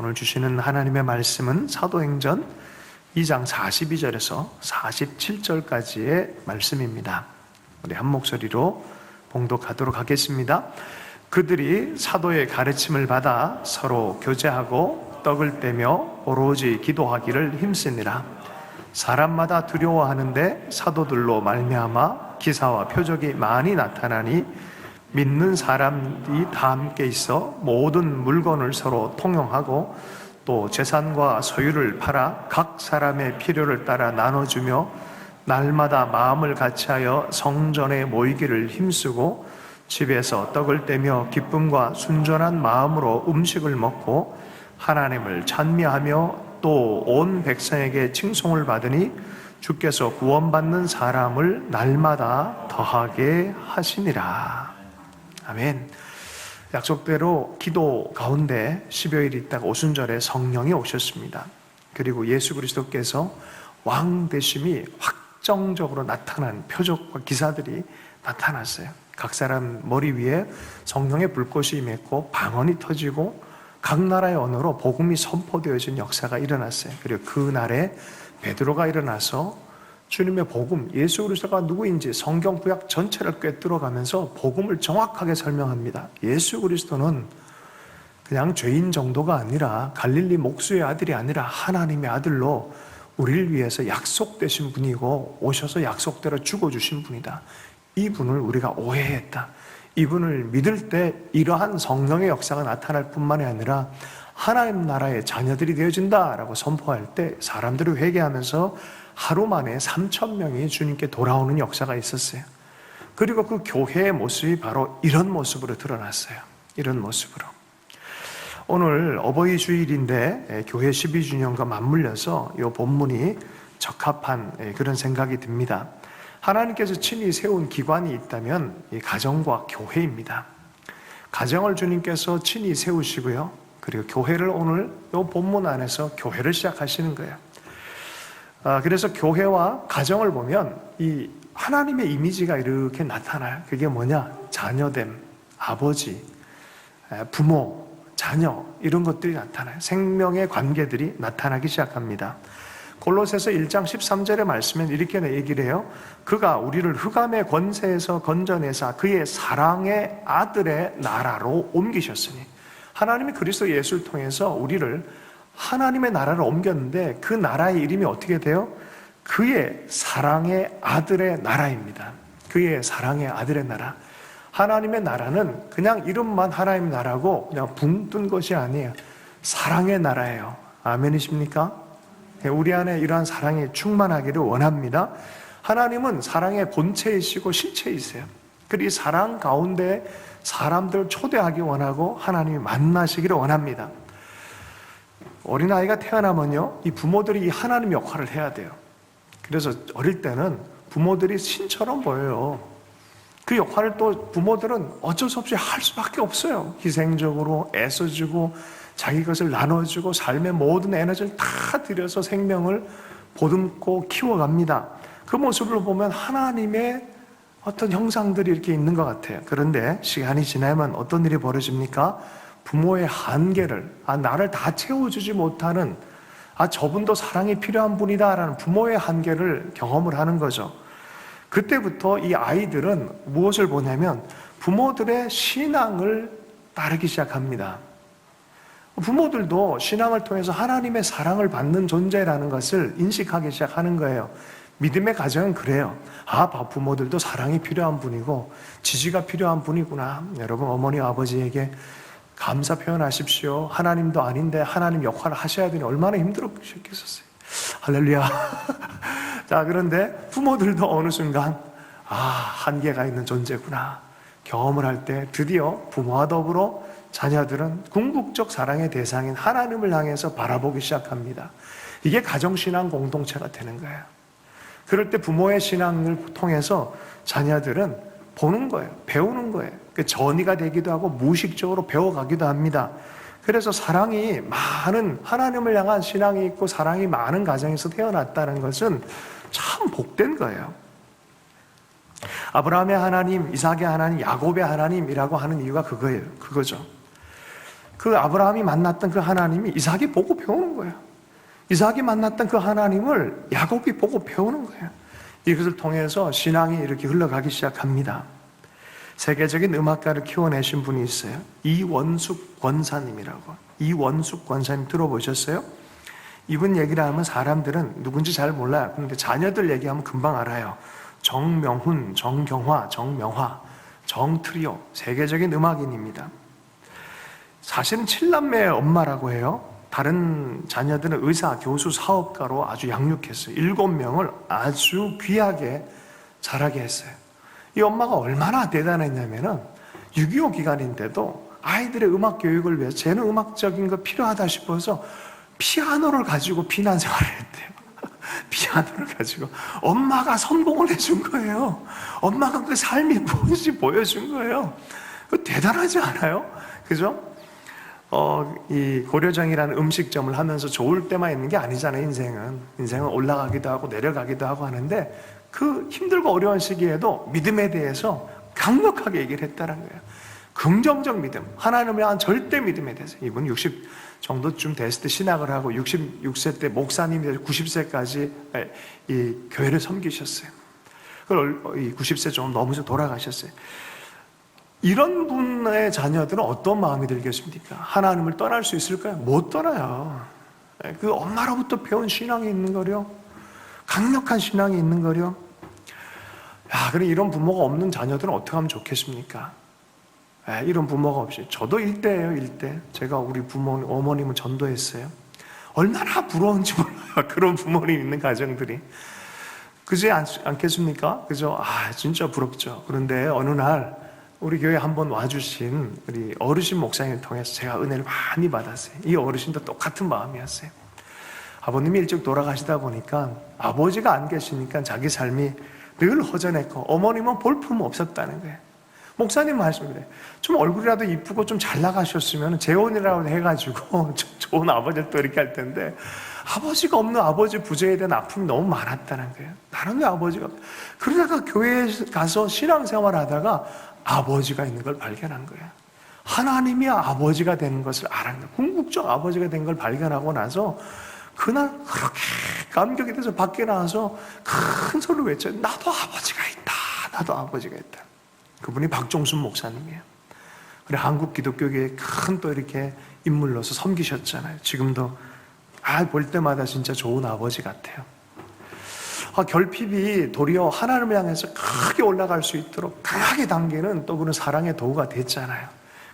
오늘 주시는 하나님의 말씀은 사도행전 2장 42절에서 47절까지의 말씀입니다. 우리 한 목소리로 봉독하도록 하겠습니다. 그들이 사도의 가르침을 받아 서로 교제하고 떡을 떼며 오로지 기도하기를 힘쓰니라. 사람마다 두려워하는데 사도들로 말미암아 기사와 표적이 많이 나타나니 믿는 사람들이 다 함께 있어 모든 물건을 서로 통용하고 또 재산과 소유를 팔아 각 사람의 필요를 따라 나눠주며 날마다 마음을 같이하여 성전에 모이기를 힘쓰고 집에서 떡을 떼며 기쁨과 순전한 마음으로 음식을 먹고 하나님을 찬미하며 또 온 백성에게 칭송을 받으니 주께서 구원받는 사람을 날마다 더하게 하시니라. 아멘. 약속대로 기도 가운데 10여일 있다가 오순절에 성령이 오셨습니다. 그리고 예수 그리스도께서 왕 되심이 확정적으로 나타난 표적과 기사들이 나타났어요. 각 사람 머리 위에 성령의 불꽃이 임했고 방언이 터지고 각 나라의 언어로 복음이 선포되어진 역사가 일어났어요. 그리고 그 날에 베드로가 일어나서 주님의 복음, 예수 그리스도가 누구인지 성경 구약 전체를 꿰뚫어가면서 복음을 정확하게 설명합니다. 예수 그리스도는 그냥 죄인 정도가 아니라 갈릴리 목수의 아들이 아니라 하나님의 아들로 우리를 위해서 약속되신 분이고 오셔서 약속대로 죽어주신 분이다. 이분을 우리가 오해했다. 이분을 믿을 때 이러한 성령의 역사가 나타날 뿐만이 아니라 하나님 나라의 자녀들이 되어진다라고 선포할 때 사람들이 회개하면서 하루 만에 3,000명이 주님께 돌아오는 역사가 있었어요. 그리고 그 교회의 모습이 바로 이런 모습으로 드러났어요. 이런 모습으로. 오늘 어버이 주일인데 교회 12주년과 맞물려서 이 본문이 적합한 그런 생각이 듭니다. 하나님께서 친히 세운 기관이 있다면 이 가정과 교회입니다. 가정을 주님께서 친히 세우시고요. 그리고 교회를 오늘 이 본문 안에서 교회를 시작하시는 거예요. 그래서 교회와 가정을 보면 이 하나님의 이미지가 이렇게 나타나요. 그게 뭐냐? 자녀됨, 아버지, 부모, 자녀 이런 것들이 나타나요. 생명의 관계들이 나타나기 시작합니다. 골로새서 1장 13절의 말씀엔 이렇게 얘기를 해요. 그가 우리를 흑암의 권세에서 건져내사 그의 사랑의 아들의 나라로 옮기셨으니 하나님이 그리스도 예수를 통해서 우리를 하나님의 나라를 옮겼는데 그 나라의 이름이 어떻게 돼요? 그의 사랑의 아들의 나라입니다. 그의 사랑의 아들의 나라. 하나님의 나라는 그냥 이름만 하나님의 나라고 그냥 붕 뜬 것이 아니에요. 사랑의 나라예요. 아멘이십니까? 우리 안에 이러한 사랑이 충만하기를 원합니다. 하나님은 사랑의 본체이시고 실체이세요. 그리고 이 사랑 가운데 사람들을 초대하기 원하고 하나님이 만나시기를 원합니다. 어린아이가 태어나면요, 이 부모들이 이 하나님 역할을 해야 돼요. 그래서 어릴 때는 부모들이 신처럼 보여요. 그 역할을 또 부모들은 어쩔 수 없이 할 수밖에 없어요. 희생적으로 애써주고 자기 것을 나눠주고 삶의 모든 에너지를 다 들여서 생명을 보듬고 키워갑니다. 그 모습을 보면 하나님의 어떤 형상들이 이렇게 있는 것 같아요. 그런데 시간이 지나면 어떤 일이 벌어집니까? 부모의 한계를, 나를 다 채워주지 못하는, 저분도 사랑이 필요한 분이다라는 부모의 한계를 경험을 하는 거죠. 그때부터 이 아이들은 무엇을 보냐면 부모들의 신앙을 따르기 시작합니다. 부모들도 신앙을 통해서 하나님의 사랑을 받는 존재라는 것을 인식하기 시작하는 거예요. 믿음의 가정은 그래요. 부모들도 사랑이 필요한 분이고 지지가 필요한 분이구나. 여러분 어머니 아버지에게 감사 표현하십시오. 하나님도 아닌데 하나님 역할을 하셔야 되니 얼마나 힘들었겠었어요. 할렐루야. 자, 그런데 부모들도 어느 순간 한계가 있는 존재구나 경험을 할 때 드디어 부모와 더불어 자녀들은 궁극적 사랑의 대상인 하나님을 향해서 바라보기 시작합니다. 이게 가정신앙 공동체가 되는 거예요. 그럴 때 부모의 신앙을 통해서 자녀들은 보는 거예요. 배우는 거예요. 전이가 되기도 하고 무의식적으로 배워가기도 합니다. 그래서 사랑이 많은, 하나님을 향한 신앙이 있고 사랑이 많은 가정에서 태어났다는 것은 참 복된 거예요. 아브라함의 하나님, 이삭의 하나님, 야곱의 하나님이라고 하는 이유가 그거예요. 그거죠. 그 아브라함이 만났던 그 하나님이 이삭이 보고 배우는 거예요. 이삭이 만났던 그 하나님을 야곱이 보고 배우는 거예요. 이것을 통해서 신앙이 이렇게 흘러가기 시작합니다. 세계적인 음악가를 키워내신 분이 있어요. 이원숙 권사님이라고. 이원숙 권사님 들어보셨어요? 이분 얘기를 하면 사람들은 누군지 잘 몰라요. 그런데 자녀들 얘기하면 금방 알아요. 정명훈, 정경화, 정명화, 정트리오, 세계적인 음악인입니다. 사실은 7남매의 엄마라고 해요. 다른 자녀들은 의사, 교수, 사업가로 아주 양육했어요. 7명을 아주 귀하게 자라게 했어요. 이 엄마가 얼마나 대단했냐면은 6.25 기간인데도 아이들의 음악 교육을 위해서 쟤는 음악적인 거 필요하다 싶어서 피아노를 가지고 피난 생활을 했대요. 피아노를 가지고 엄마가 성공을 해준 거예요. 엄마가 그 삶이 무엇인지 보여준 거예요. 그 대단하지 않아요? 그죠? 이 고려정이라는 음식점을 하면서 좋을 때만 있는 게 아니잖아요. 인생은 올라가기도 하고 내려가기도 하고 하는데 그 힘들고 어려운 시기에도 믿음에 대해서 강력하게 얘기를 했다는 거예요. 긍정적 믿음, 하나님을 향한 절대 믿음에 대해서. 이분 60 정도쯤 됐을 때 신학을 하고 66세 때 목사님이 돼서 90세까지 이 교회를 섬기셨어요. 그걸 90세 좀 넘어서 돌아가셨어요. 이런 분의 자녀들은 어떤 마음이 들겠습니까? 하나님을 떠날 수 있을까요? 못 떠나요. 그 엄마로부터 배운 신앙이 있는 거요. 강력한 신앙이 있는 거요. 야, 그럼 이런 부모가 없는 자녀들은 어떻게 하면 좋겠습니까? 이런 부모가 없이. 저도 일대예요, 일대. 제가 우리 부모님, 어머님을 전도했어요. 얼마나 부러운지 몰라요. 그런 부모님 있는 가정들이. 그지 않겠습니까? 그죠? 진짜 부럽죠. 그런데 어느 날 우리 교회 한번 와주신 우리 어르신 목사님을 통해서 제가 은혜를 많이 받았어요. 이 어르신도 똑같은 마음이었어요. 아버님이 일찍 돌아가시다 보니까 아버지가 안 계시니까 자기 삶이 늘 허전했고 어머님은 볼품 없었다는 거예요. 목사님 말씀이래. 좀 얼굴이라도 이쁘고 좀 잘 나가셨으면 재혼이라고 해가지고 좋은 아버지를 또 이렇게 할 텐데 아버지가 없는 아버지 부재에 대한 아픔이 너무 많았다는 거예요. 나는 왜 아버지가. 그러다가 교회에 가서 신앙생활 하다가 아버지가 있는 걸 발견한 거예요. 하나님이 아버지가 되는 것을 알았는 거예요. 궁극적 아버지가 된 걸 발견하고 나서 그날 그렇게 감격이 돼서 밖에 나와서 큰 소리를 외쳐요. 나도 아버지가 있다. 나도 아버지가 있다. 그분이 박종순 목사님이에요. 그래 한국 기독교계에 큰 또 이렇게 인물로서 섬기셨잖아요. 지금도 볼 때마다 진짜 좋은 아버지 같아요. 결핍이 도리어 하나님을 향해서 크게 올라갈 수 있도록 강하게 당기는 또 그런 사랑의 도구가 됐잖아요.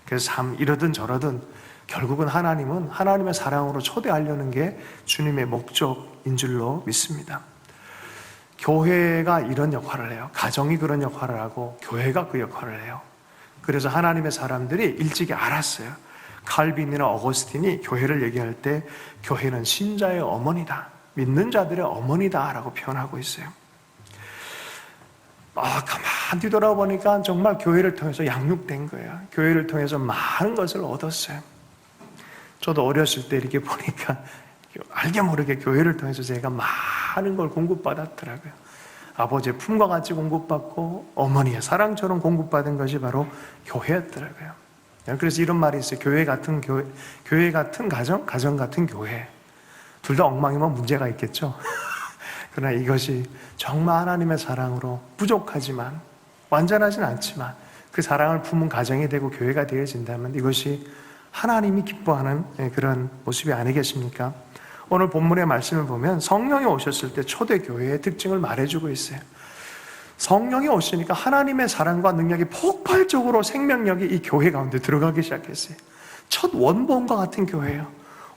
그래서 참 이러든 저러든 결국은 하나님은 하나님의 사랑으로 초대하려는 게 주님의 목적인 줄로 믿습니다. 교회가 이런 역할을 해요. 가정이 그런 역할을 하고 교회가 그 역할을 해요. 그래서 하나님의 사람들이 일찍이 알았어요. 칼빈이나 어거스틴이 교회를 얘기할 때 교회는 신자의 어머니다. 믿는 자들의 어머니다 라고 표현하고 있어요. 가만 뒤돌아보니까 정말 교회를 통해서 양육된 거예요. 교회를 통해서 많은 것을 얻었어요. 저도 어렸을 때 이렇게 보니까 알게 모르게 교회를 통해서 제가 많은 걸 공급받았더라고요. 아버지의 품과 같이 공급받고 어머니의 사랑처럼 공급받은 것이 바로 교회였더라고요. 그래서 이런 말이 있어요. 교회 같은 가정, 가정 같은 교회. 둘 다 엉망이면 문제가 있겠죠. 그러나 이것이 정말 하나님의 사랑으로 부족하지만 완전하진 않지만 그 사랑을 품은 가정이 되고 교회가 되어진다면 이것이 하나님이 기뻐하는 그런 모습이 아니겠습니까? 오늘 본문의 말씀을 보면 성령이 오셨을 때 초대교회의 특징을 말해주고 있어요. 성령이 오시니까 하나님의 사랑과 능력이 폭발적으로 생명력이 이 교회 가운데 들어가기 시작했어요. 첫 원본과 같은 교회예요.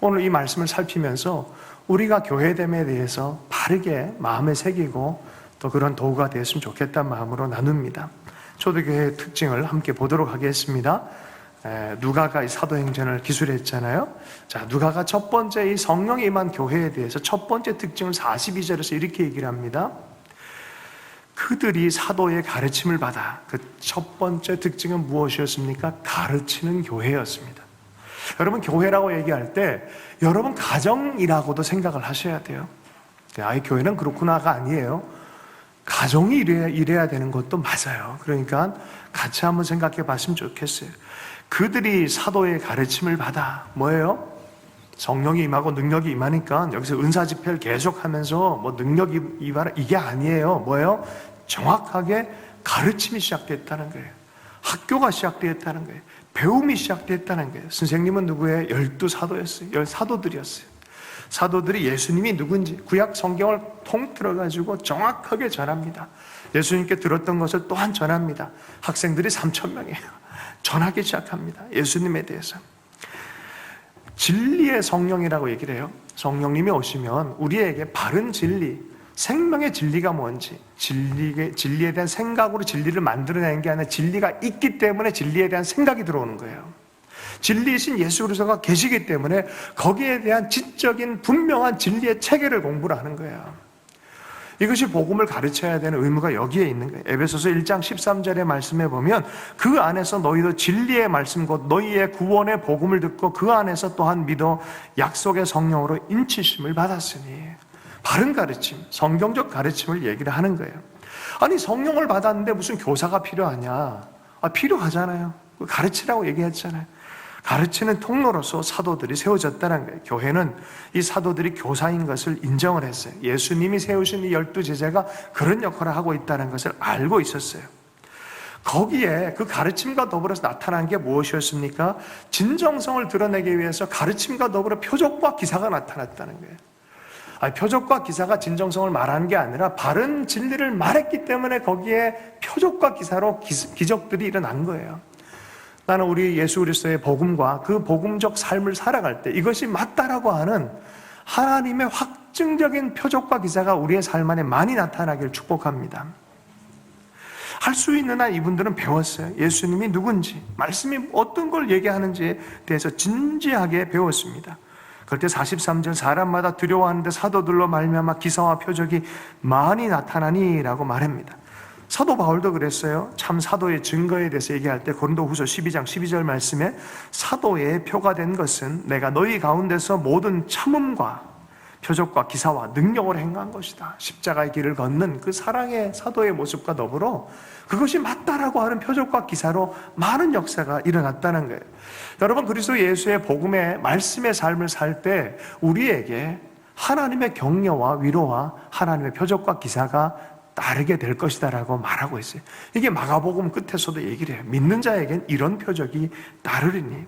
오늘 이 말씀을 살피면서 우리가 교회됨에 대해서 바르게 마음에 새기고 또 그런 도구가 되었으면 좋겠다는 마음으로 나눕니다. 초대교회의 특징을 함께 보도록 하겠습니다. 누가가 이 사도행전을 기술했잖아요. 자, 누가가 첫 번째 이 성령이 임한 교회에 대해서 첫 번째 특징을 42절에서 이렇게 얘기를 합니다. 그들이 사도의 가르침을 받아. 그 첫 번째 특징은 무엇이었습니까? 가르치는 교회였습니다. 여러분 교회라고 얘기할 때 여러분 가정이라고도 생각을 하셔야 돼요. 교회는 그렇구나가 아니에요. 가정이 이래야 되는 것도 맞아요. 그러니까 같이 한번 생각해 봤으면 좋겠어요. 그들이 사도의 가르침을 받아 뭐예요? 성령이 임하고 능력이 임하니까 여기서 은사 집회를 계속하면서 뭐 능력이 임하라 이게 아니에요. 뭐예요? 정확하게 가르침이 시작됐다는 거예요. 학교가 시작되었다는 거예요. 배움이 시작됐다는 거예요. 선생님은 누구예요? 12사도였어요. 10사도들이었어요. 사도들이 예수님이 누군지 구약 성경을 통틀어가지고 정확하게 전합니다. 예수님께 들었던 것을 또한 전합니다. 학생들이 3,000명이에요. 전하기 시작합니다. 예수님에 대해서. 진리의 성령이라고 얘기를 해요. 성령님이 오시면 우리에게 바른 진리, 생명의 진리가 뭔지, 진리에 대한 생각으로 진리를 만들어내는 게 아니라 진리가 있기 때문에 진리에 대한 생각이 들어오는 거예요. 진리이신 예수 그리스도가 계시기 때문에 거기에 대한 지적인 분명한 진리의 체계를 공부를 하는 거예요. 이것이 복음을 가르쳐야 되는 의무가 여기에 있는 거예요. 에베소서 1장 13절의 말씀에 보면 그 안에서 너희도 진리의 말씀 곧 너희의 구원의 복음을 듣고 그 안에서 또한 믿어 약속의 성령으로 인치심을 받았으니, 바른 가르침, 성경적 가르침을 얘기를 하는 거예요. 아니 성령을 받았는데 무슨 교사가 필요하냐? 필요하잖아요. 가르치라고 얘기했잖아요. 가르치는 통로로서 사도들이 세워졌다는 거예요. 교회는 이 사도들이 교사인 것을 인정을 했어요. 예수님이 세우신 이 12제자가 그런 역할을 하고 있다는 것을 알고 있었어요. 거기에 그 가르침과 더불어서 나타난 게 무엇이었습니까? 진정성을 드러내기 위해서 가르침과 더불어 표적과 기사가 나타났다는 거예요. 표적과 기사가 진정성을 말하는 게 아니라 바른 진리를 말했기 때문에 거기에 표적과 기사로 기적들이 일어난 거예요. 나는 우리 예수 그리스도의 복음과 그 복음적 삶을 살아갈 때 이것이 맞다라고 하는 하나님의 확증적인 표적과 기사가 우리의 삶 안에 많이 나타나기를 축복합니다. 할 수 있는 한 이분들은 배웠어요. 예수님이 누군지, 말씀이 어떤 걸 얘기하는지에 대해서 진지하게 배웠습니다. 그때 43절 사람마다 두려워하는데 사도들로 말미암아 기사와 표적이 많이 나타나니라고 말합니다. 사도 바울도 그랬어요. 참 사도의 증거에 대해서 얘기할 때 고린도후서 12장 12절 말씀에 사도의 표가 된 것은 내가 너희 가운데서 모든 참음과 표적과 기사와 능력을 행한 것이다. 십자가의 길을 걷는 그 사랑의 사도의 모습과 더불어 그것이 맞다라고 하는 표적과 기사로 많은 역사가 일어났다는 거예요. 여러분, 그리스도 예수의 복음의 말씀의 삶을 살 때 우리에게 하나님의 격려와 위로와 하나님의 표적과 기사가 따르게 될 것이다라고 말하고 있어요. 이게 마가복음 끝에서도 얘기를 해요. 믿는 자에겐 이런 표적이 따르리니.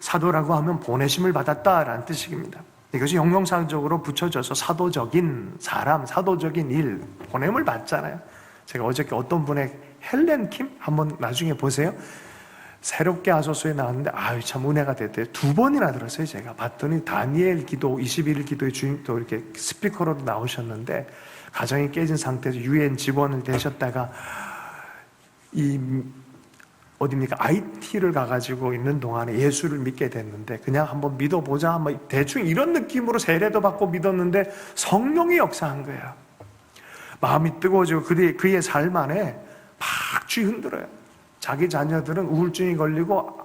사도라고 하면 보내심을 받았다라는 뜻입니다. 이것이 형용사적으로 붙여져서 사도적인 사람, 사도적인 일, 보냄을 받잖아요. 제가 어저께 어떤 분의 헬렌 킴? 한번 나중에 보세요. 새롭게 하소서에 나왔는데 참 은혜가 됐대요. 2번이나 들었어요. 제가 봤더니 다니엘 기도 21일 기도의 주인도 이렇게 스피커로 나오셨는데 가정이 깨진 상태에서 UN 직원을 되셨다가 어딥니까? IT를 가가지고 있는 동안에 예수를 믿게 됐는데 그냥 한번 믿어보자, 한번 대충 이런 느낌으로 세례도 받고 믿었는데 성령이 역사한 거예요. 마음이 뜨거워지고 그의 삶 안에 막 쥐흔들어요. 자기 자녀들은 우울증이 걸리고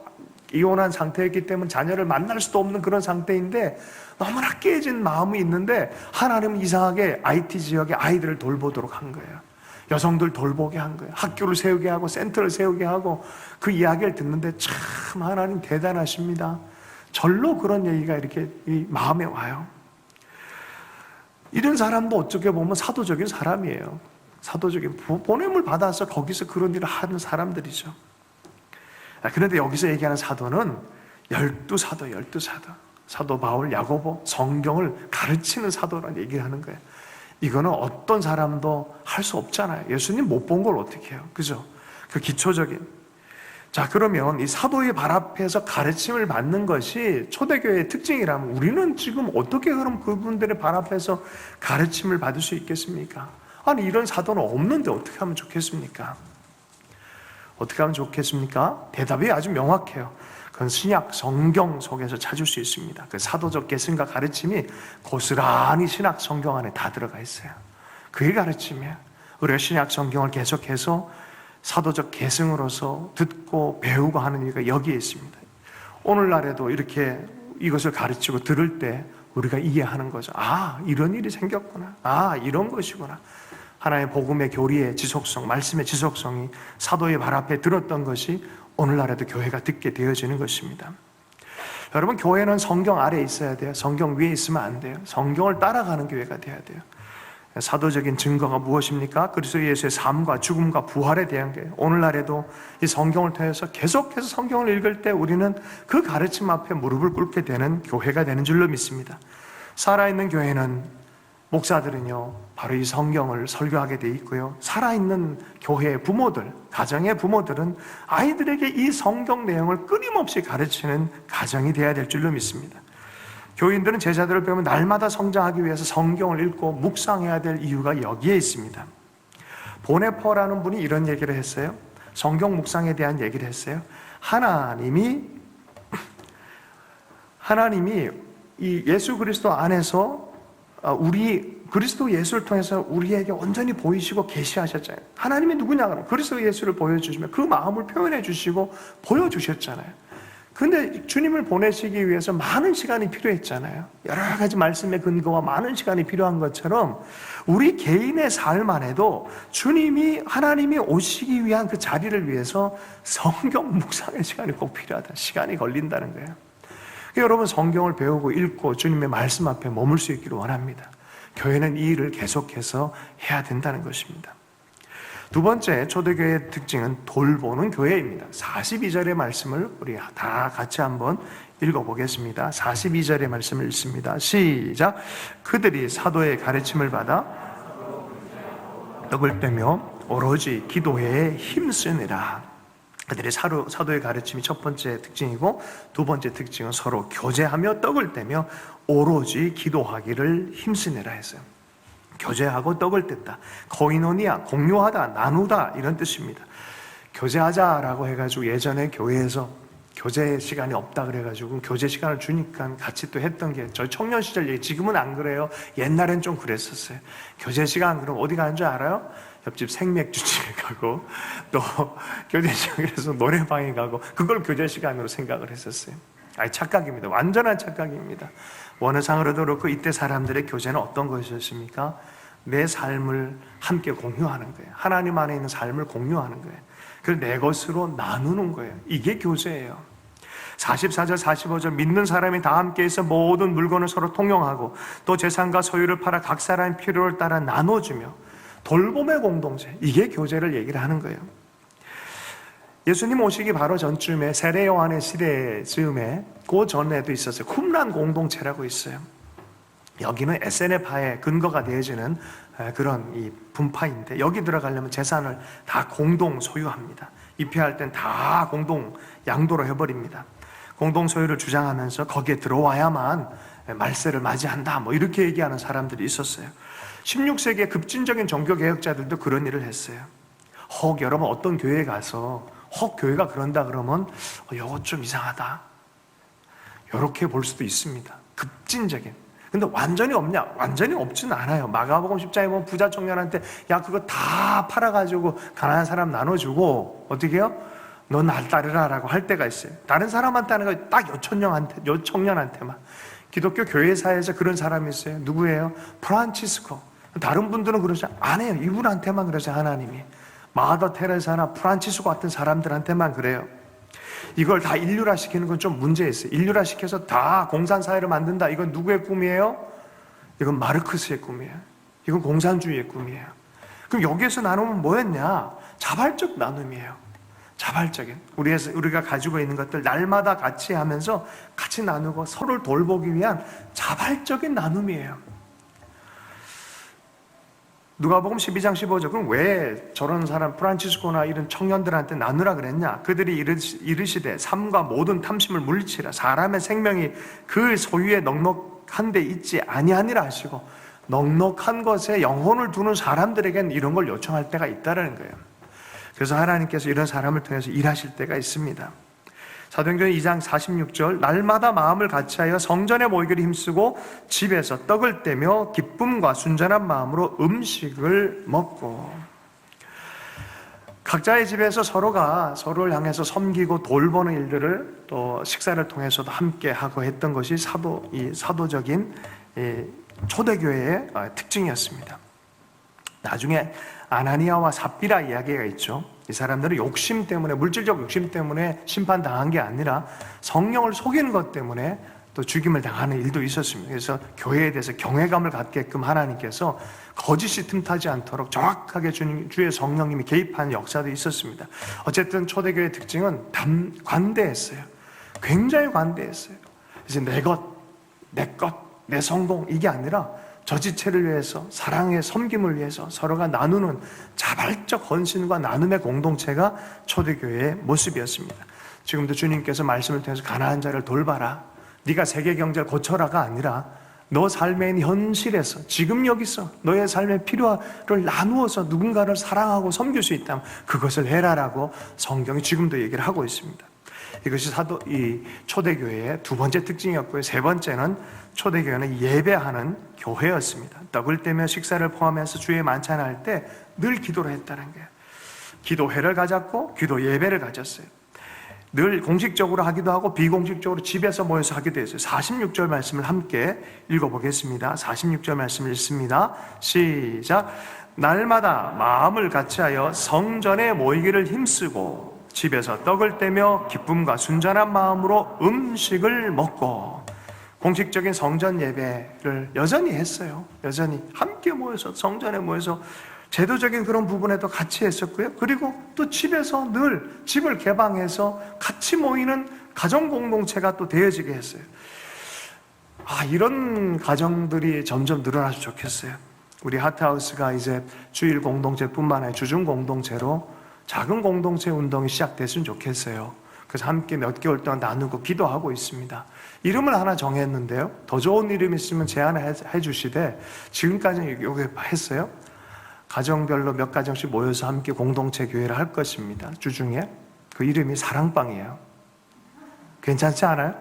이혼한 상태였기 때문에 자녀를 만날 수도 없는 그런 상태인데 너무나 깨진 마음이 있는데 하나님은 이상하게 IT 지역의 아이들을 돌보도록 한 거예요. 여성들 돌보게 한 거예요. 학교를 세우게 하고 센터를 세우게 하고 그 이야기를 듣는데 참 하나님 대단하십니다. 절로 그런 얘기가 이렇게 마음에 와요. 이런 사람도 어떻게 보면 사도적인 사람이에요. 사도적인 보냄을 받아서 거기서 그런 일을 하는 사람들이죠. 그런데 여기서 얘기하는 사도는 12사도, 12사도. 사도 바울, 야고보, 성경을 가르치는 사도라는 얘기를 하는 거예요. 이거는 어떤 사람도 할 수 없잖아요. 예수님 못 본 걸 어떻게 해요? 그죠? 그 기초적인. 자, 그러면 이 사도의 발 앞에서 가르침을 받는 것이 초대교회의 특징이라면 우리는 지금 어떻게 그럼 그분들의 발 앞에서 가르침을 받을 수 있겠습니까? 아니, 이런 사도는 없는데 어떻게 하면 좋겠습니까? 어떻게 하면 좋겠습니까? 대답이 아주 명확해요. 그건 신약 성경 속에서 찾을 수 있습니다. 그 사도적 계승과 가르침이 고스란히 신약 성경 안에 다 들어가 있어요. 그게 가르침이에요. 우리가 신약 성경을 계속해서 사도적 계승으로서 듣고 배우고 하는 이유가 여기에 있습니다. 오늘날에도 이렇게 이것을 가르치고 들을 때 우리가 이해하는 거죠. 이런 일이 생겼구나. 이런 것이구나. 하나님의 복음의 교리의 지속성, 말씀의 지속성이 사도의 발 앞에 들었던 것이 오늘날에도 교회가 듣게 되어지는 것입니다. 여러분, 교회는 성경 아래에 있어야 돼요. 성경 위에 있으면 안 돼요. 성경을 따라가는 교회가 돼야 돼요. 사도적인 증거가 무엇입니까? 그리스도 예수의 삶과 죽음과 부활에 대한 게 오늘날에도 이 성경을 통해서 계속해서 성경을 읽을 때 우리는 그 가르침 앞에 무릎을 꿇게 되는 교회가 되는 줄로 믿습니다. 살아있는 교회는 목사들은요 바로 이 성경을 설교하게 돼 있고요, 살아있는 교회의 부모들, 가정의 부모들은 아이들에게 이 성경 내용을 끊임없이 가르치는 가정이 되어야 될 줄로 믿습니다. 교인들은 제자들을 배우면 날마다 성장하기 위해서 성경을 읽고 묵상해야 될 이유가 여기에 있습니다. 보네퍼라는 분이 이런 얘기를 했어요. 성경 묵상에 대한 얘기를 했어요. 하나님이 이 예수 그리스도 안에서 우리 그리스도 예수를 통해서 우리에게 온전히 보이시고 계시하셨잖아요. 하나님이 누구냐 그러면 그리스도 예수를 보여주시면 그 마음을 표현해 주시고 보여주셨잖아요. 근데 주님을 보내시기 위해서 많은 시간이 필요했잖아요. 여러 가지 말씀의 근거와 많은 시간이 필요한 것처럼 우리 개인의 삶 안에도 하나님이 오시기 위한 그 자리를 위해서 성경 묵상의 시간이 꼭 필요하다. 시간이 걸린다는 거예요. 여러분, 성경을 배우고 읽고 주님의 말씀 앞에 머물 수 있기를 원합니다. 교회는 이 일을 계속해서 해야 된다는 것입니다. 두 번째 초대교회의 특징은 돌보는 교회입니다. 42절의 말씀을 우리 다 같이 한번 읽어보겠습니다. 42절의 말씀을 읽습니다. 시작. 그들이 사도의 가르침을 받아 떡을 떼며 오로지 기도회에 힘쓰느라. 그들이 사도의 가르침이 첫 번째 특징이고, 두 번째 특징은 서로 교제하며 떡을 떼며 오로지 기도하기를 힘쓰느라 했어요. 교제하고 떡을 뗐다. 코이노니아, 공유하다, 나누다, 이런 뜻입니다. 교제하자라고 해가지고 예전에 교회에서 교제 시간이 없다 그래가지고 교제 시간을 주니까 같이 또 했던 게 저희 청년 시절 얘기. 지금은 안 그래요. 옛날엔 좀 그랬었어요. 교제 시간 그럼 어디 가는 줄 알아요? 옆집 생맥주집에 가고 또 교제 시간에서 노래방에 가고, 그걸 교제 시간으로 생각을 했었어요. 착각입니다. 완전한 착각입니다. 원어상으로도 그렇고 이때 사람들의 교제는 어떤 것이었습니까? 내 삶을 함께 공유하는 거예요. 하나님 안에 있는 삶을 공유하는 거예요. 그래서 내 것으로 나누는 거예요. 이게 교제예요. 44절 45절 믿는 사람이 다 함께해서 모든 물건을 서로 통용하고 또 재산과 소유를 팔아 각 사람의 필요를 따라 나눠주며 돌봄의 공동체, 이게 교제를 얘기를 하는 거예요. 예수님 오시기 바로 전쯤에 세례 요한의 시대 즈음에 그 전에도 있었어요. 쿰란 공동체라고 있어요. 여기는 SNF파의 근거가 되어지는 그런 이 분파인데, 여기 들어가려면 재산을 다 공동 소유합니다. 입회할 땐 다 공동 양도로 해버립니다. 공동 소유를 주장하면서 거기에 들어와야만 말세를 맞이한다, 뭐 이렇게 얘기하는 사람들이 있었어요. 16세기의 급진적인 종교개혁자들도 그런 일을 했어요. 여러분 어떤 교회에 가서 교회가 그런다 그러면 이거 좀 이상하다, 이렇게 볼 수도 있습니다. 급진적인. 근데 완전히 없냐? 완전히 없지는 않아요. 마가복음 10장에 보면 부자 청년한테 그거 다 팔아가지고 가난한 사람 나눠주고 어떻게 해요? 너 날 따르라 라고 할 때가 있어요. 다른 사람한테 하는 거 딱 요 청년한테만. 기독교 교회사에서 그런 사람이 있어요. 누구예요? 프란치스코. 다른 분들은 그러지 안 해요. 이분한테만 그러죠. 하나님이. 마더 테레사나 프란치스코 같은 사람들한테만 그래요. 이걸 다 인류화 시키는 건 좀 문제 있어요. 인류화 시켜서 다 공산사회를 만든다. 이건 누구의 꿈이에요? 이건 마르크스의 꿈이에요. 이건 공산주의의 꿈이에요. 그럼 여기에서 나누면 뭐였냐? 자발적 나눔이에요. 자발적인. 우리가 가지고 있는 것들 날마다 같이 하면서 같이 나누고 서로를 돌보기 위한 자발적인 나눔이에요. 누가복음 12장 15절. 그럼 왜 저런 사람 프란치스코나 이런 청년들한테 나누라 그랬냐? 그들이 이르시되 삶과 모든 탐심을 물리치라. 사람의 생명이 그 소유에 넉넉한 데 있지 아니하니라 하시고, 넉넉한 것에 영혼을 두는 사람들에게는 이런 걸 요청할 때가 있다는 거예요. 그래서 하나님께서 이런 사람을 통해서 일하실 때가 있습니다. 사도행전 2장 46절. 날마다 마음을 같이하여 성전에 모이기를 힘쓰고 집에서 떡을 떼며 기쁨과 순전한 마음으로 음식을 먹고. 각자의 집에서 서로가 서로를 향해서 섬기고 돌보는 일들을 또 식사를 통해서도 함께 하고 했던 것이 사도적인 초대교회의 특징이었습니다. 나중에 아나니아와 삽비라 이야기가 있죠. 이 사람들은 욕심 때문에, 물질적 욕심 때문에 심판당한 게 아니라 성령을 속이는 것 때문에 또 죽임을 당하는 일도 있었습니다. 그래서 교회에 대해서 경외감을 갖게끔 하나님께서 거짓이 틈타지 않도록 정확하게 주의 성령님이 개입하는 역사도 있었습니다. 어쨌든 초대교회의 특징은 관대했어요. 굉장히 관대했어요. 이제 내 것, 내 성공 이게 아니라 저 지체를 위해서, 사랑의 섬김을 위해서 서로가 나누는 자발적 헌신과 나눔의 공동체가 초대교회의 모습이었습니다. 지금도 주님께서 말씀을 통해서 가난한 자를 돌봐라, 네가 세계 경제를 고쳐라가 아니라 너 삶의 현실에서 지금 여기서 너의 삶의 필요를 나누어서 누군가를 사랑하고 섬길 수 있다면 그것을 해라라고 성경이 지금도 얘기를 하고 있습니다. 이것이 이 초대교회의 두 번째 특징이었고요. 세 번째는 초대교회는 예배하는 교회였습니다. 떡을 떼며 식사를 포함해서 주의 만찬할 때 늘 기도를 했다는 거예요. 기도회를 가졌고 기도 예배를 가졌어요. 늘 공식적으로 하기도 하고 비공식적으로 집에서 모여서 하기도 했어요. 46절 말씀을 함께 읽어보겠습니다. 46절 말씀을 읽습니다. 시작. 날마다 마음을 같이하여 성전에 모이기를 힘쓰고 집에서 떡을 떼며 기쁨과 순전한 마음으로 음식을 먹고. 공식적인 성전 예배를 여전히 했어요. 여전히 함께 모여서 성전에 모여서 제도적인 그런 부분에도 같이 했었고요. 그리고 또 집에서 늘 집을 개방해서 같이 모이는 가정 공동체가 또 되어지게 했어요. 이런 가정들이 점점 늘어나서 좋겠어요. 우리 하트하우스가 이제 주일 공동체뿐만 아니라 주중 공동체로 작은 공동체 운동이 시작됐으면 좋겠어요. 그래서 함께 몇 개월 동안 나누고 기도하고 있습니다. 이름을 하나 정했는데요. 더 좋은 이름 있으면 제안을 해주시되 지금까지는 이렇게 했어요. 가정별로 몇 가정씩 모여서 함께 공동체 교회를 할 것입니다. 주중에. 그 이름이 사랑방이에요. 괜찮지 않아요?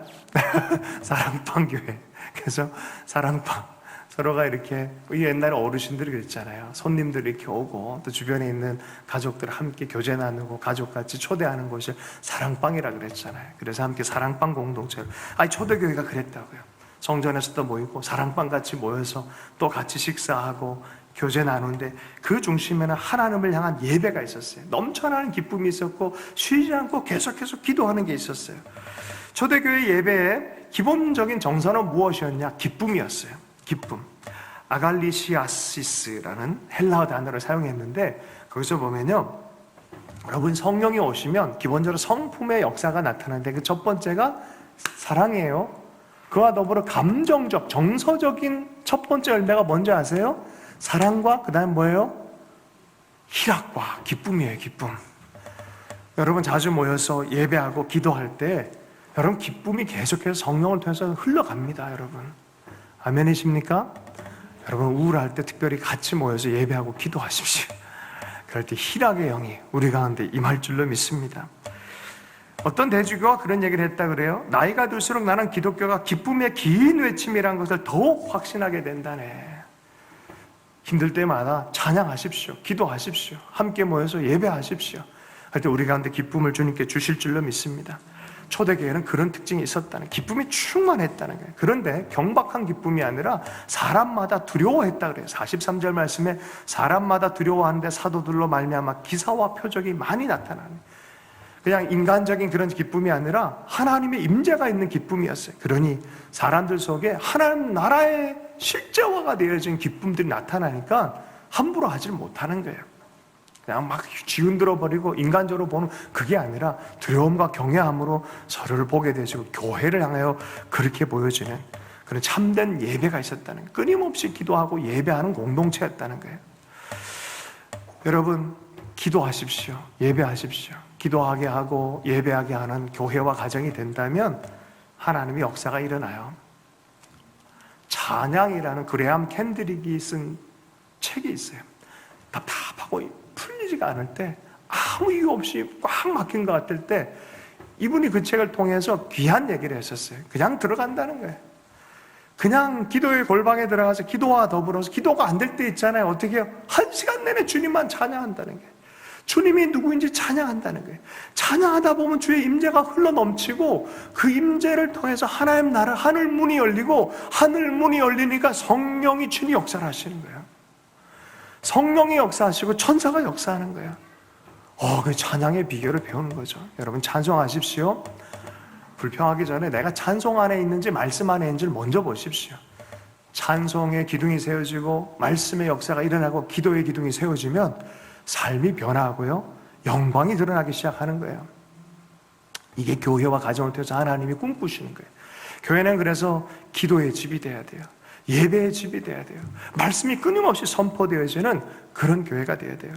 사랑방 교회. 그래서 사랑방. 서로가 이렇게, 옛날에 어르신들이 그랬잖아요. 손님들 이렇게 오고 또 주변에 있는 가족들 함께 교제 나누고 가족같이 초대하는 곳을 사랑방이라 그랬잖아요. 그래서 함께 사랑방 공동체로. 초대교회가 그랬다고요. 성전에서도 모이고 사랑방 같이 모여서 또 같이 식사하고 교제 나누는데 그 중심에는 하나님을 향한 예배가 있었어요. 넘쳐나는 기쁨이 있었고 쉬지 않고 계속해서 기도하는 게 있었어요. 초대교회 예배의 기본적인 정서는 무엇이었냐? 기쁨이었어요. 기쁨. 아갈리시아시스라는 헬라어 단어를 사용했는데 거기서 보면요, 여러분 성령이 오시면 기본적으로 성품의 역사가 나타나는데 그 첫 번째가 사랑이에요. 그와 더불어 감정적, 정서적인 첫 번째 열매가 뭔지 아세요? 사랑과 그 다음 뭐예요? 희락과 기쁨이에요. 기쁨. 여러분 자주 모여서 예배하고 기도할 때 여러분 기쁨이 계속해서 성령을 통해서 흘러갑니다. 여러분 아멘이십니까? 여러분 우울할 때 특별히 같이 모여서 예배하고 기도하십시오. 그럴 때 희락의 영이 우리 가운데 임할 줄로 믿습니다. 어떤 대주교가 그런 얘기를 했다 그래요. 나이가 들수록 나는 기독교가 기쁨의 긴 외침이라는 것을 더욱 확신하게 된다네. 힘들 때마다 찬양하십시오. 기도하십시오. 함께 모여서 예배하십시오. 할 때 우리 가운데 기쁨을 주님께 주실 줄로 믿습니다. 초대교회는 그런 특징이 있었다는, 기쁨이 충만했다는 거예요. 그런데 경박한 기쁨이 아니라 사람마다 두려워했다 그래요. 43절 말씀에 사람마다 두려워하는데 사도들로 말미암아 기사와 표적이 많이 나타나는, 그냥 인간적인 그런 기쁨이 아니라 하나님의 임재가 있는 기쁨이었어요. 그러니 사람들 속에 하나님 나라의 실제화가 되어진 기쁨들이 나타나니까 함부로 하지를 못하는 거예요. 그냥 막 지은들어 버리고 인간적으로 보는 그게 아니라 두려움과 경외함으로 서로를 보게 되시고 교회를 향하여 그렇게 보여지는 그런 참된 예배가 있었다는 거예요. 끊임없이 기도하고 예배하는 공동체였다는 거예요. 여러분 기도하십시오. 예배하십시오. 기도하게 하고 예배하게 하는 교회와 가정이 된다면 하나님의 역사가 일어나요. 찬양이라는 그레함 캔드릭이 쓴 책이 있어요. 답답하고 풀리지가 않을 때, 아무 이유 없이 꽉 막힌 것 같을 때 이분이 그 책을 통해서 귀한 얘기를 했었어요. 그냥 들어간다는 거예요. 그냥 기도의 골방에 들어가서 기도와 더불어서 기도가 안 될 때 있잖아요. 어떻게 해요? 1시간 내내 주님만 찬양한다는 거예요. 주님이 누구인지 찬양한다는 거예요. 찬양하다 보면 주의 임재가 흘러넘치고 그 임재를 통해서 하나님 나라 하늘 문이 열리고 하늘 문이 열리니까 성령이 주님 역사를 하시는 거예요. 성령이 역사하시고 천사가 역사하는 거예요. 그 찬양의 비결을 배우는 거죠. 여러분 찬송하십시오. 불평하기 전에 내가 찬송 안에 있는지 말씀 안에 있는지를 먼저 보십시오. 찬송의 기둥이 세워지고 말씀의 역사가 일어나고 기도의 기둥이 세워지면 삶이 변화하고요, 영광이 드러나기 시작하는 거예요. 이게 교회와 가정을 통해서 하나님이 꿈꾸시는 거예요. 교회는 그래서 기도의 집이 돼야 돼요. 예배의 집이 돼야 돼요. 말씀이 끊임없이 선포되어지는 그런 교회가 돼야 돼요.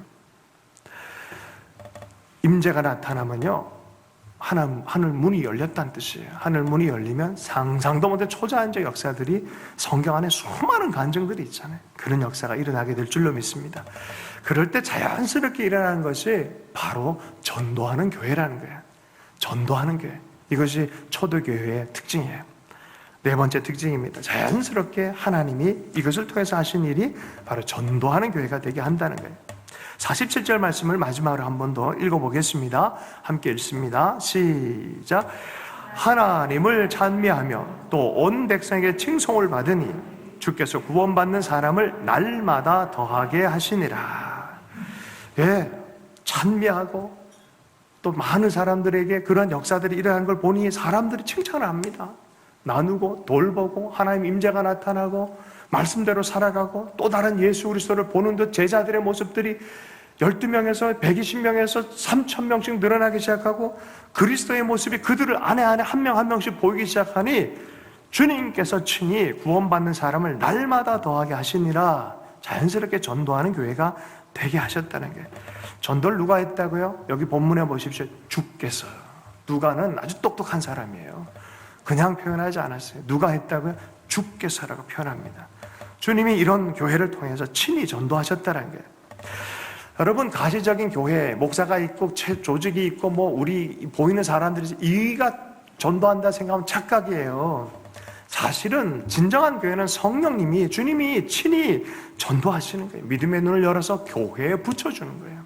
임재가 나타나면요, 하늘 문이 열렸다는 뜻이에요. 하늘 문이 열리면 상상도 못한 초자연적 역사들이 성경 안에 수많은 간증들이 있잖아요. 그런 역사가 일어나게 될 줄로 믿습니다. 그럴 때 자연스럽게 일어나는 것이 바로 전도하는 교회라는 거예요. 전도하는 교회. 이것이 초대교회의 특징이에요. 네 번째 특징입니다. 자연스럽게 하나님이 이것을 통해서 하신 일이 바로 전도하는 교회가 되게 한다는 거예요. 47절 말씀을 마지막으로 한 번 더 읽어보겠습니다. 함께 읽습니다. 시작. 하나님을 찬미하며 또 온 백성에게 칭송을 받으니 주께서 구원받는 사람을 날마다 더하게 하시니라. 예, 찬미하고 또 많은 사람들에게 그런 역사들이 일어나는 걸 보니 사람들이 칭찬을 합니다. 나누고 돌보고 하나님 임재가 나타나고 말씀대로 살아가고 또 다른 예수 그리스도를 보는 듯 제자들의 모습들이 12명에서 120명에서 3,000명씩 늘어나기 시작하고 그리스도의 모습이 그들을 안에 한 명 한 명씩 보이기 시작하니 주님께서 친히 구원받는 사람을 날마다 더하게 하시니라. 자연스럽게 전도하는 교회가 되게 하셨다는 게, 전도를 누가 했다고요? 여기 본문에 보십시오. 주께서. 누가는 아주 똑똑한 사람이에요. 그냥 표현하지 않았어요. 누가 했다고요? 주께서라고 표현합니다. 주님이 이런 교회를 통해서 친히 전도하셨다는 거예요. 여러분, 가시적인 교회, 목사가 있고 조직이 있고 우리 보이는 사람들이 이가 전도한다 생각하면 착각이에요. 사실은 진정한 교회는 성령님이, 주님이 친히 전도하시는 거예요. 믿음의 눈을 열어서 교회에 붙여주는 거예요.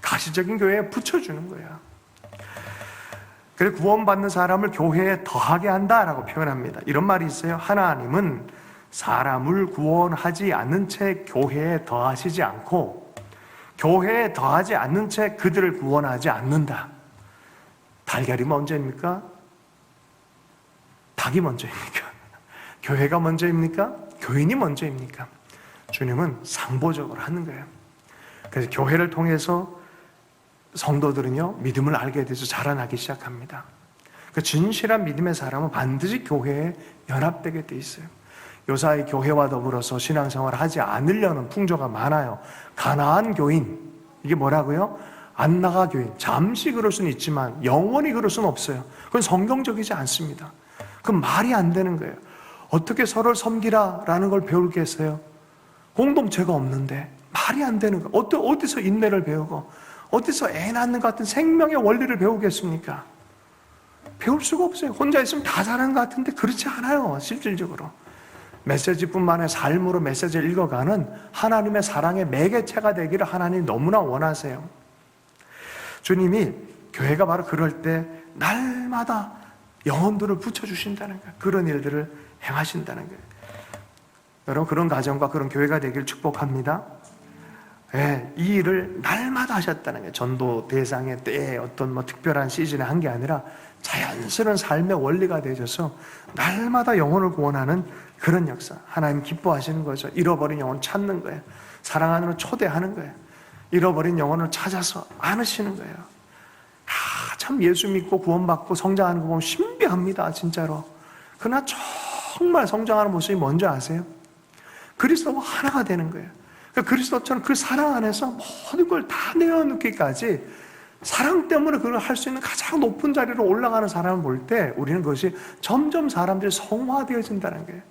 가시적인 교회에 붙여주는 거예요. 그래서 구원받는 사람을 교회에 더하게 한다라고 표현합니다. 이런 말이 있어요. 하나님은 사람을 구원하지 않는 채 교회에 더하시지 않고 교회에 더하지 않는 채 그들을 구원하지 않는다. 달걀이 먼저입니까? 닭이 먼저입니까? 교회가 먼저입니까? 교인이 먼저입니까? 주님은 상보적으로 하는 거예요. 그래서 교회를 통해서 성도들은요, 믿음을 알게 돼서 자라나기 시작합니다. 그 진실한 믿음의 사람은 반드시 교회에 연합되게 돼 있어요. 요사이 교회와 더불어서 신앙생활을 하지 않으려는 풍조가 많아요. 가나안 교인, 이게 뭐라고요? 안 나가 교인. 잠시 그럴 수는 있지만 영원히 그럴 수는 없어요. 그건 성경적이지 않습니다. 그건 말이 안 되는 거예요. 어떻게 서로를 섬기라라는 걸 배우겠어요? 공동체가 없는데 말이 안 되는 거예요. 어디서 인내를 배우고 어디서 애 낳는 것 같은 생명의 원리를 배우겠습니까? 배울 수가 없어요. 혼자 있으면 다 잘하는 것 같은데 그렇지 않아요. 실질적으로 메시지뿐만 아니라 삶으로 메시지를 읽어가는 하나님의 사랑의 매개체가 되기를 하나님 너무나 원하세요. 주님이 교회가 바로 그럴 때 날마다 영혼들을 붙여주신다는 거예요. 그런 일들을 행하신다는 거예요. 여러분, 그런 가정과 그런 교회가 되기를 축복합니다. 네, 이 일을 날마다 하셨다는 거예요. 전도 대상의 때에 어떤 특별한 시즌에 한 게 아니라 자연스러운 삶의 원리가 되어져서 날마다 영혼을 구원하는 그런 역사. 하나님 기뻐하시는 거죠. 잃어버린 영혼 찾는 거예요. 사랑 안으로 초대하는 거예요. 잃어버린 영혼을 찾아서 안으시는 거예요. 참 예수 믿고 구원받고 성장하는 거 보면 신비합니다. 진짜로. 그러나 정말 성장하는 모습이 뭔지 아세요? 그리스도와 하나가 되는 거예요. 그리스도처럼 그 사랑 안에서 모든 걸 다 내어놓기까지 사랑 때문에 그걸 할 수 있는 가장 높은 자리로 올라가는 사람을 볼 때 우리는 그것이 점점 사람들이 성화되어진다는 거예요.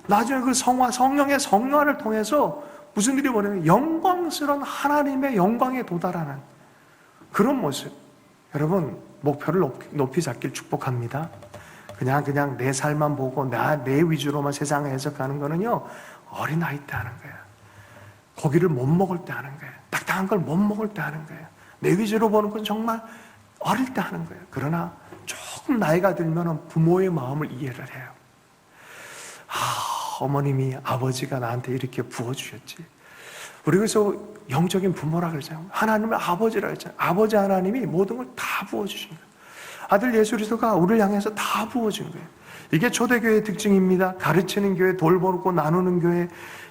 나중에 그 성령의 성화를 통해서 무슨 일이 벌어지냐면 영광스러운 하나님의 영광에 도달하는 그런 모습. 여러분, 목표를 높이 잡길 축복합니다. 그냥 내 삶만 보고 내 위주로만 세상을 해석하는 거는요, 어린아이 때 하는 거예요. 고기를 못 먹을 때 하는 거예요. 딱딱한 걸 못 먹을 때 하는 거예요. 내 위주로 보는 건 정말 어릴 때 하는 거예요. 그러나 조금 나이가 들면 부모의 마음을 이해를 해요. 어머님이, 아버지가 나한테 이렇게 부어주셨지. 우리 그래서 영적인 부모라 그러잖아요. 하나님을 아버지라 그랬잖아요. 아버지 하나님이 모든 걸 다 부어주신 거예요. 아들 예수 그리스도가 우리를 향해서 다 부어준 거예요. 이게 초대교회의 특징입니다. 가르치는 교회, 돌보고 나누는 교회,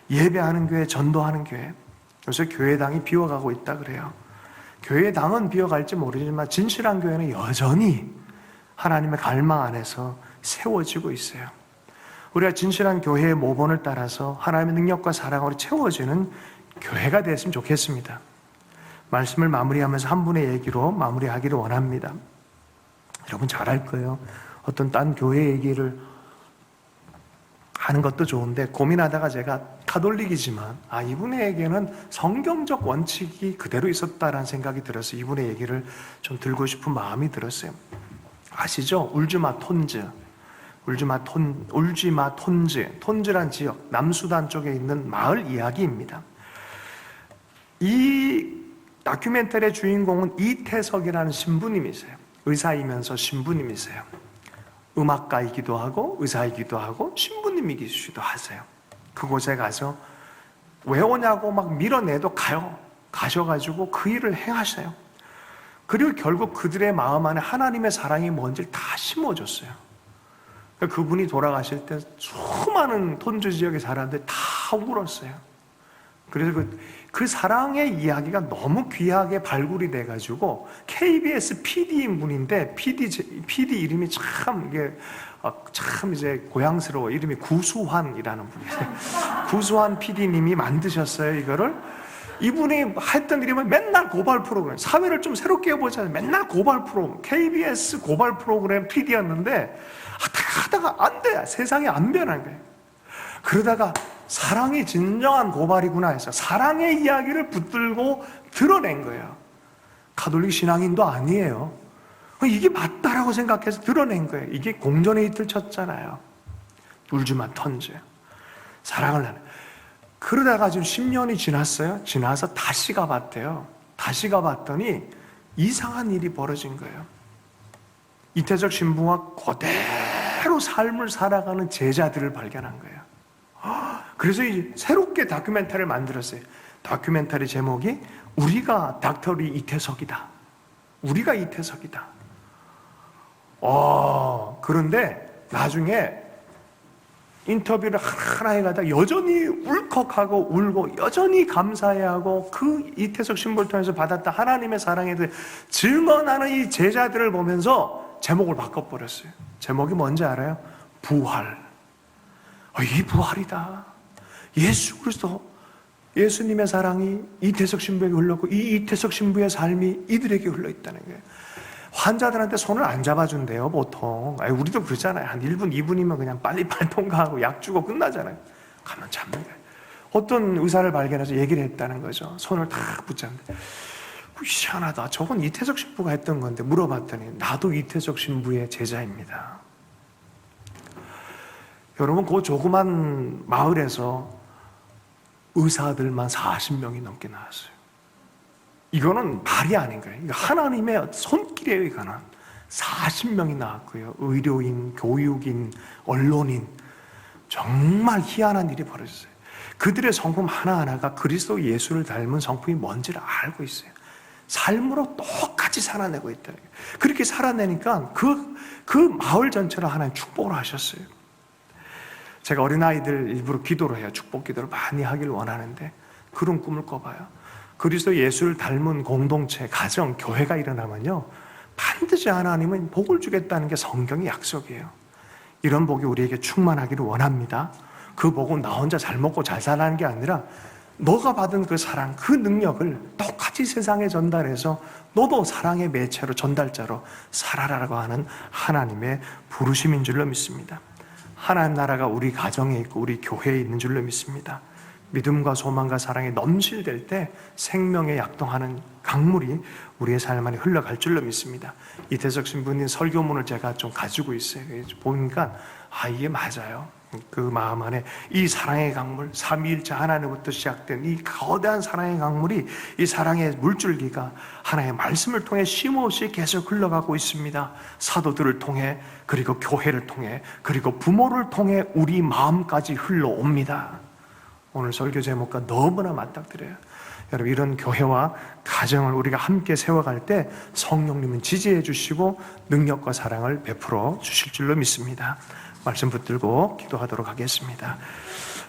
예배하는 교회, 전도하는 교회. 그래서 교회당이 비워가고 있다 그래요. 교회당은 비워갈지 모르지만 진실한 교회는 여전히 하나님의 갈망 안에서 세워지고 있어요. 우리가 진실한 교회의 모본을 따라서 하나님의 능력과 사랑으로 채워지는 교회가 됐으면 좋겠습니다. 말씀을 마무리하면서 한 분의 얘기로 마무리하기를 원합니다. 여러분 잘 알 거예요. 어떤 딴 교회 얘기를 하는 것도 좋은데 고민하다가 제가 가톨릭이지만 이분에게는 성경적 원칙이 그대로 있었다라는 생각이 들어서 이분의 얘기를 좀 들고 싶은 마음이 들었어요. 아시죠? 울주마 톤즈. 톤즈란 지역, 남수단 쪽에 있는 마을 이야기입니다. 이 다큐멘터리의 주인공은 이태석이라는 신부님이세요. 의사이면서 신부님이세요. 음악가이기도 하고 의사이기도 하고 신부님이기도 하세요. 그곳에 가서 왜 오냐고 막 밀어내도 가요. 가셔가지고 그 일을 행하셔요. 그리고 결국 그들의 마음 안에 하나님의 사랑이 뭔지를 다 심어줬어요. 그분이 돌아가실 때 수많은 톤주 지역의 사람들이 다 울었어요. 그래서 그 사랑의 이야기가 너무 귀하게 발굴이 돼가지고 KBS PD인 분인데 PD 이름이 참 이제 고향스러워. 이름이 구수환이라는 분이에요. 구수환 PD님이 만드셨어요, 이거를. 이분이 했던 일이면 맨날 고발 프로그램, 사회를 좀 새롭게 해보자. 맨날 고발 프로그램, KBS 고발 프로그램 PD였는데 하다가 안 돼. 세상이 안 변한 거예요. 그러다가 사랑이 진정한 고발이구나 해서 사랑의 이야기를 붙들고 드러낸 거예요. 가톨릭 신앙인도 아니에요. 이게 맞다라고 생각해서 드러낸 거예요. 이게 공전의 이틀 쳤잖아요. 울주마 턴즈. 사랑을 나는. 그러다가 지금 10년이 지났어요. 지나서 다시 가봤대요. 다시 가봤더니 이상한 일이 벌어진 거예요. 이태석 신부가 그대로 삶을 살아가는 제자들을 발견한 거예요. 그래서 새롭게 다큐멘터리를 만들었어요. 다큐멘터리 제목이 우리가 닥터리 이태석이다. 우리가 이태석이다. 그런데 나중에 인터뷰를 하나 해가다가 여전히 울컥하고 울고 여전히 감사해하고 그 이태석 신부를 통해서 받았다 하나님의 사랑에 대해 증언하는 이 제자들을 보면서 제목을 바꿔버렸어요. 제목이 뭔지 알아요? 부활. 이 부활이다. 예수 그리스도, 예수님의 사랑이 이태석 신부에게 흘렀고 이 이태석 신부의 삶이 이들에게 흘러있다는 거예요. 환자들한테 손을 안 잡아준대요, 보통. 우리도 그러잖아요. 한 1분, 2분이면 그냥 빨리빨리 통과하고 약 주고 끝나잖아요. 가면 잡는 거예요. 어떤 의사를 발견해서 얘기를 했다는 거죠. 손을 탁 붙잡는데. 희한하다. 저건 이태석 신부가 했던 건데 물어봤더니 나도 이태석 신부의 제자입니다. 여러분, 그 조그만 마을에서 의사들만 40명이 넘게 나왔어요. 이거는 말이 아닌 거예요. 하나님의 손길에 의한 40명이 나왔고요. 의료인, 교육인, 언론인, 정말 희한한 일이 벌어졌어요. 그들의 성품 하나하나가 그리스도 예수를 닮은 성품이 뭔지를 알고 있어요. 삶으로 똑같이 살아내고 있다는 거예요. 그렇게 살아내니까 그 마을 전체를 하나님 축복을 하셨어요. 제가 어린아이들 일부러 기도를 해요. 축복 기도를 많이 하길 원하는데 그런 꿈을 꿔봐요. 그리스도 예수를 닮은 공동체, 가정, 교회가 일어나면요, 반드시 하나님은 복을 주겠다는 게 성경의 약속이에요. 이런 복이 우리에게 충만하기를 원합니다. 그 복은 나 혼자 잘 먹고 잘 살라는 게 아니라 너가 받은 그 사랑, 그 능력을 똑같이 세상에 전달해서 너도 사랑의 매체로, 전달자로 살아라라고 하는 하나님의 부르심인 줄로 믿습니다. 하나님 나라가 우리 가정에 있고 우리 교회에 있는 줄로 믿습니다. 믿음과 소망과 사랑이 넘실될 때 생명에 약동하는 강물이 우리의 삶 안에 흘러갈 줄로 믿습니다. 이태석 신부님 설교문을 제가 좀 가지고 있어요. 보니까 이게 맞아요. 그 마음 안에 이 사랑의 강물, 삼위일체 하나님부터 시작된 이 거대한 사랑의 강물이, 이 사랑의 물줄기가 하나의 말씀을 통해 쉼없이 계속 흘러가고 있습니다. 사도들을 통해, 그리고 교회를 통해, 그리고 부모를 통해 우리 마음까지 흘러옵니다. 오늘 설교 제목과 너무나 맞닥뜨려요. 여러분, 이런 교회와 가정을 우리가 함께 세워갈 때 성령님은 지지해 주시고 능력과 사랑을 베풀어 주실 줄로 믿습니다. 말씀 붙들고 기도하도록 하겠습니다.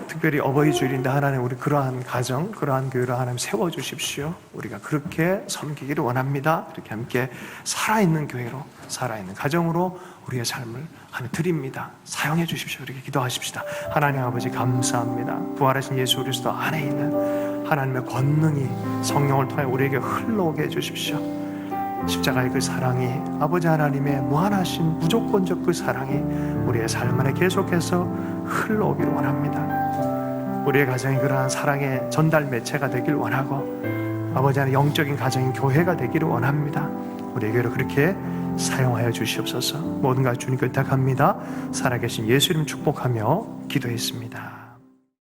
특별히 어버이 주일인데 하나님, 우리 그러한 가정, 그러한 교회를 하나님 세워주십시오. 우리가 그렇게 섬기기를 원합니다. 이렇게 함께 살아있는 교회로, 살아있는 가정으로 우리의 삶을 하나님 드립니다. 사용해 주십시오. 이렇게 기도하십시다. 하나님 아버지, 감사합니다. 부활하신 예수 그리스도 안에 있는 하나님의 권능이 성령을 통해 우리에게 흘러오게 해주십시오. 십자가의 그 사랑이, 아버지 하나님의 무한하신 무조건적 그 사랑이 우리의 삶 안에 계속해서 흘러오기를 원합니다. 우리의 가정이 그러한 사랑의 전달 매체가 되길 원하고, 아버지 하나님 영적인 가정인 교회가 되기를 원합니다. 우리의 교회를 그렇게 사용하여 주시옵소서. 모든 것 주님께 의탁합니다. 살아계신 예수 이름 축복하며 기도했습니다.